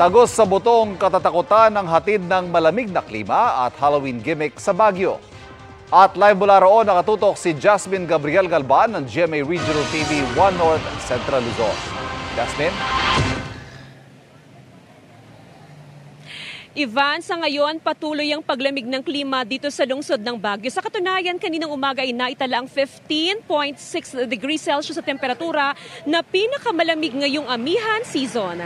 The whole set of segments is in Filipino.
Tagos sa butong katatakutan ng hatid ng malamig na klima at Halloween gimmick sa Baguio. At live mula roon nakatutok si Jasmine Gabriel Galban ng GMA Regional TV 1 North Central Luzon. Jasmine? Ivan, sa ngayon patuloy ang paglamig ng klima dito sa lungsod ng Baguio. Sa katunayan, kaninang umaga ay naitala ang 15.6 degrees Celsius sa temperatura na pinakamalamig ngayong amihan season.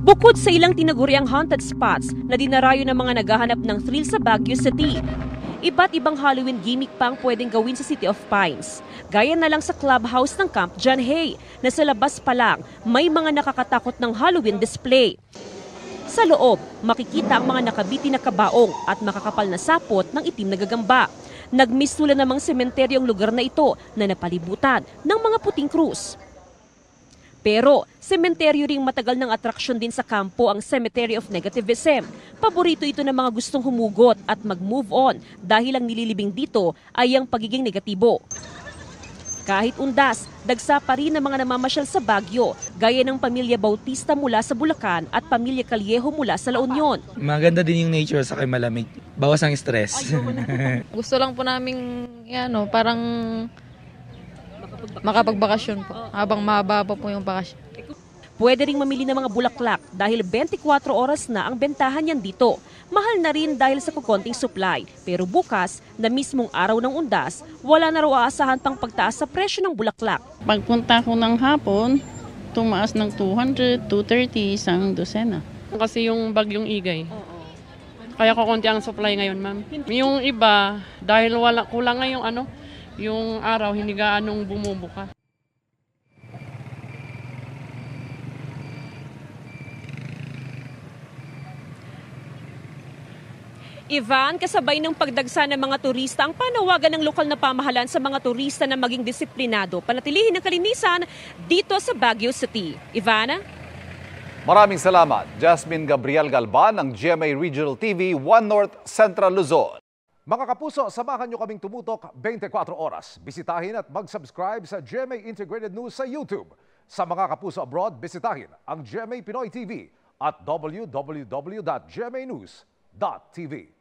Bukod sa ilang tinaguriang haunted spots na dinarayo ng mga naghahanap ng thrill sa Baguio City, iba't ibang Halloween gimmick pa ang pwedeng gawin sa City of Pines. Gaya na lang sa clubhouse ng Camp John Hay na sa labas pa lang may mga nakakatakot ng Halloween display. Sa loob, makikita ang mga nakabiti na kabaong at makakapal na sapot ng itim na gagamba. Nagmistula namang sementeryo ang lugar na ito na napalibutan ng mga puting krus. Pero, sementeryo ring matagal ng atraksyon din sa kampo ang Cemetery of Negativism. Paborito ito ng mga gustong humugot at mag-move on dahil ang nililibing dito ay ang pagiging negatibo. Kahit undas, dagsa pa rin ang mga namamasyal sa Baguio, gaya ng pamilya Bautista mula sa Bulacan at pamilya Callejo mula sa La Union. Maganda din yung nature sa malamig. Bawas ang stress. Gusto lang po namin parang makapagbakasyon po habang mahaba pa po yung bakasyon. Pwede ring mamili ng mga bulaklak dahil 24 oras na ang bentahan niyan dito. Mahal na rin dahil sa kukonting supply. Pero bukas, na mismong araw ng undas, wala na raw aasahan pang pagtaas sa presyo ng bulaklak. Pagpunta ko ng hapon, tumaas ng 200, 230 isang dosena. Kasi yung bagyong Igay. Kaya kukunti ang supply ngayon, ma'am. Yung iba, dahil kulang nga yung araw, hindi gaanong bumubuka. Ivan, kasabay ng pagdagsa ng mga turista, ang panawagan ng lokal na pamahalaan sa mga turista na maging disiplinado, panatilihin ang kalinisan dito sa Baguio City. Ivana? Maraming salamat, Jasmine Gabriel Galban ng GMA Regional TV 1 North Central Luzon. Mga kapuso, samahan nyo kaming tumutok 24 oras. Bisitahin at mag-subscribe sa GMA Integrated News sa YouTube. Sa mga kapuso abroad, bisitahin ang GMA Pinoy TV at www.gmanews.tv.